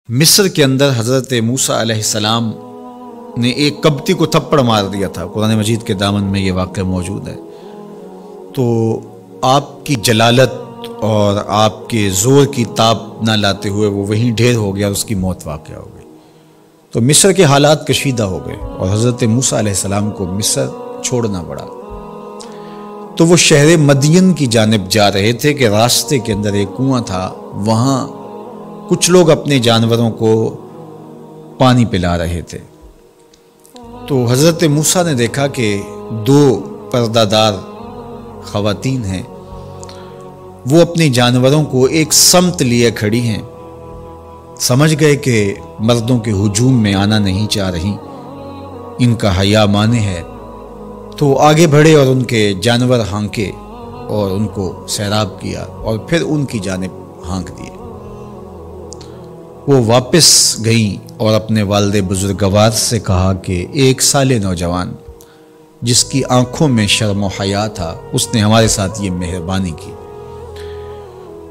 مصر کے اندر حضرت موسیٰ علیہ السلام نے ایک کبتی کو تھپڑ مار دیا تھا۔ قرآن مجید کے دامن میں یہ واقعہ موجود ہے۔ تو آپ کی جلالت اور آپ کے زور کی تاب نہ لاتے ہوئے وہ وہیں ڈھیر ہو گیا اور اس کی موت واقع ہو گئی۔ تو مصر کے حالات کشیدہ ہو گئے اور حضرت موسیٰ علیہ السلام کو مصر چھوڑنا پڑا۔ تو وہ شہر مدین کی جانب جا رہے تھے کہ راستے کے اندر ایک کنواں تھا، وہاں کچھ لوگ اپنے جانوروں کو پانی پلا رہے تھے۔ تو حضرت موسیٰ نے دیکھا کہ دو پردہ دار خواتین ہیں، وہ اپنے جانوروں کو ایک سمت لیے کھڑی ہیں۔ سمجھ گئے کہ مردوں کے ہجوم میں آنا نہیں چاہ رہی، ان کا حیا مانے ہے۔ تو آگے بڑھے اور ان کے جانور ہانکے اور ان کو سیراب کیا اور پھر ان کی جانب ہانک دیے۔ وہ واپس گئیں اور اپنے والد بزرگوار سے کہا کہ ایک سالے نوجوان جس کی آنکھوں میں شرم و حیا تھا، اس نے ہمارے ساتھ یہ مہربانی کی۔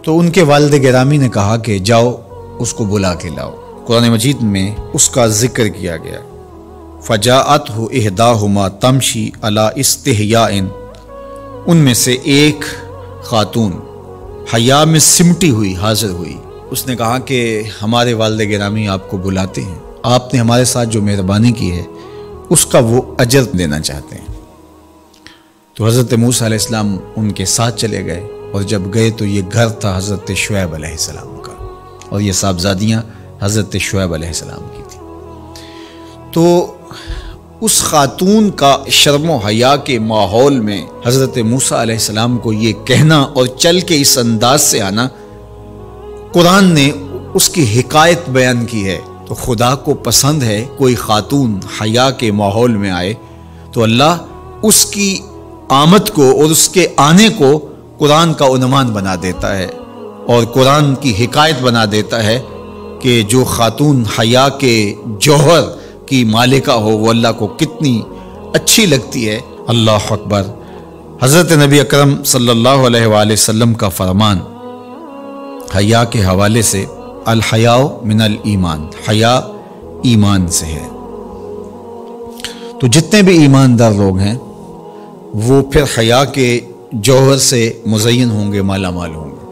تو ان کے والد گرامی نے کہا کہ جاؤ اس کو بلا کے لاؤ۔ قرآن مجید میں اس کا ذکر کیا گیا۔ فجاءتہ احداہما تمشی علی استحیاء، ان میں سے ایک خاتون حیا میں سمٹی ہوئی حاضر ہوئی۔ اس نے کہا کہ ہمارے والد گرامی آپ کو بلاتے ہیں، آپ نے ہمارے ساتھ جو مہربانی کی ہے اس کا وہ اجر دینا چاہتے ہیں۔ تو حضرت موسیٰ علیہ السلام ان کے ساتھ چلے گئے، اور جب گئے تو یہ گھر تھا حضرت شعیب علیہ السلام کا، اور یہ صاحبزادیاں حضرت شعیب علیہ السلام کی تھیں۔ تو اس خاتون کا شرم و حیا کے ماحول میں حضرت موسیٰ علیہ السلام کو یہ کہنا اور چل کے اس انداز سے آنا، قرآن نے اس کی حکایت بیان کی ہے۔ تو خدا کو پسند ہے کوئی خاتون حیا کے ماحول میں آئے تو اللہ اس کی آمد کو اور اس کے آنے کو قرآن کا عنوان بنا دیتا ہے، اور قرآن کی حکایت بنا دیتا ہے کہ جو خاتون حیا کے جوہر کی مالکہ ہو وہ اللہ کو کتنی اچھی لگتی ہے۔ اللہ اکبر۔ حضرت نبی اکرم صلی اللہ علیہ وآلہ وسلم کا فرمان حیا کے حوالے سے، الحیاء من الایمان، حیا ایمان سے ہے۔ تو جتنے بھی ایماندار لوگ ہیں وہ پھر حیا کے جوہر سے مزین ہوں گے، مالا مال ہوں گے۔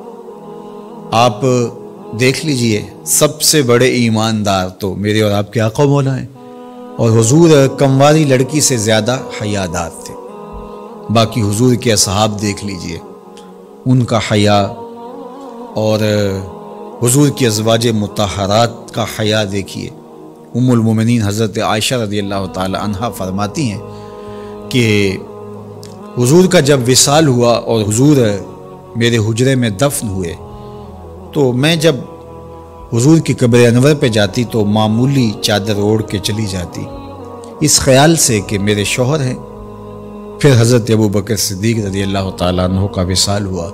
آپ دیکھ لیجئے، سب سے بڑے ایماندار تو میرے اور آپ کے آقا مولا ہیں، اور حضور کمواری لڑکی سے زیادہ حیادار تھے۔ باقی حضور کے اصحاب دیکھ لیجئے، ان کا حیا، اور حضور کی ازواج مطہرات کا حیا دیکھیے۔ ام المومنین حضرت عائشہ رضی اللہ تعالی عنہا فرماتی ہیں کہ حضور کا جب وصال ہوا اور حضور میرے حجرے میں دفن ہوئے، تو میں جب حضور کی قبر انور پہ جاتی تو معمولی چادر اوڑھ کے چلی جاتی، اس خیال سے کہ میرے شوہر ہیں۔ پھر حضرت ابوبکر صدیق رضی اللہ تعالیٰ عنہ کا وصال ہوا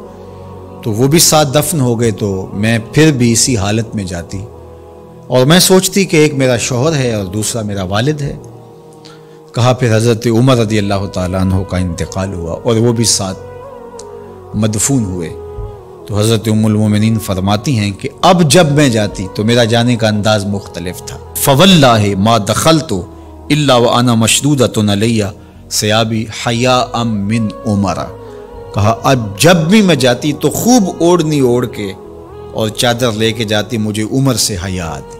تو وہ بھی ساتھ دفن ہو گئے، تو میں پھر بھی اسی حالت میں جاتی اور میں سوچتی کہ ایک میرا شوہر ہے اور دوسرا میرا والد ہے۔ کہا پھر حضرت عمر رضی اللہ تعالیٰ عنہ کا انتقال ہوا اور وہ بھی ساتھ مدفون ہوئے۔ تو حضرت ام المومنین فرماتی ہیں کہ اب جب میں جاتی تو میرا جانے کا انداز مختلف تھا۔ فواللہ ما دخلت الا وانا مشدودۃ علی ثیابی حیاء من عمر۔ کہا اب جب بھی میں جاتی تو خوب اوڑھنی اوڑھ کے اور چادر لے کے جاتی، مجھے عمر سے حیا آتی۔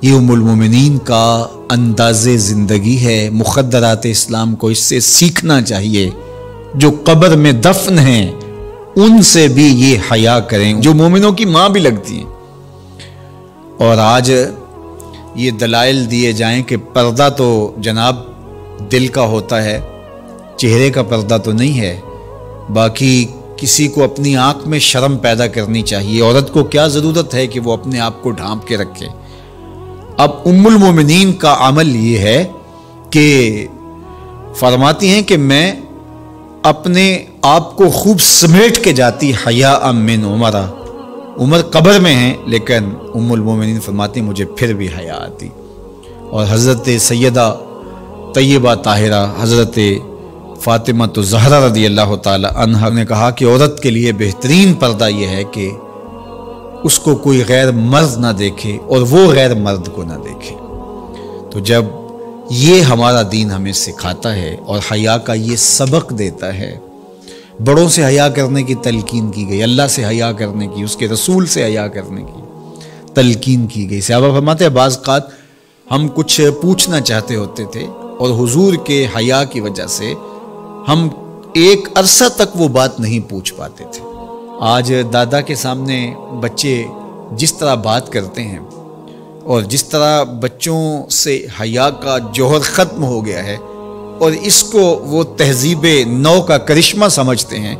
یہ ام المومنین کا انداز زندگی ہے۔ مخدرات اسلام کو اس سے سیکھنا چاہیے۔ جو قبر میں دفن ہیں ان سے بھی یہ حیا کریں، جو مومنوں کی ماں بھی لگتی ہیں۔ اور آج یہ دلائل دیے جائیں کہ پردہ تو جناب دل کا ہوتا ہے، چہرے کا پردہ تو نہیں ہے۔ باقی کسی کو اپنی آنکھ میں شرم پیدا کرنی چاہیے۔ عورت کو کیا ضرورت ہے کہ وہ اپنے آپ کو ڈھانپ کے رکھے۔ اب ام المومنین کا عمل یہ ہے کہ فرماتی ہیں کہ میں اپنے آپ کو خوب سمیٹ کے جاتی حیاء من عمر۔ عمر قبر میں ہیں لیکن ام المومنین فرماتی مجھے پھر بھی حیا آتی۔ اور حضرت سیدہ طیبہ طاہرہ حضرت فاطمہ الزہرا رضی اللہ تعالی عنہا نے کہا کہ عورت کے لیے بہترین پردہ یہ ہے کہ اس کو کوئی غیر مرد نہ دیکھے اور وہ غیر مرد کو نہ دیکھے۔ تو جب یہ ہمارا دین ہمیں سکھاتا ہے اور حیا کا یہ سبق دیتا ہے، بڑوں سے حیا کرنے کی تلقین کی گئی، اللہ سے حیا کرنے کی، اس کے رسول سے حیا کرنے کی تلقین کی گئی۔ صحابہ فرماتے ہیں بعض اوقات ہم کچھ پوچھنا چاہتے ہوتے تھے اور حضور کے حیا کی وجہ سے ہم ایک عرصہ تک وہ بات نہیں پوچھ پاتے تھے۔ آج دادا کے سامنے بچے جس طرح بات کرتے ہیں اور جس طرح بچوں سے حیا کا جوہر ختم ہو گیا ہے اور اس کو وہ تہذیب نو کا کرشمہ سمجھتے ہیں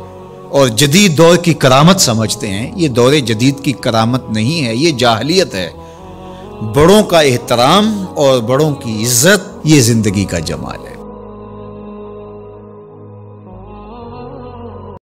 اور جدید دور کی کرامت سمجھتے ہیں، یہ دور جدید کی کرامت نہیں ہے، یہ جاہلیت ہے۔ بڑوں کا احترام اور بڑوں کی عزت یہ زندگی کا جمال ہے۔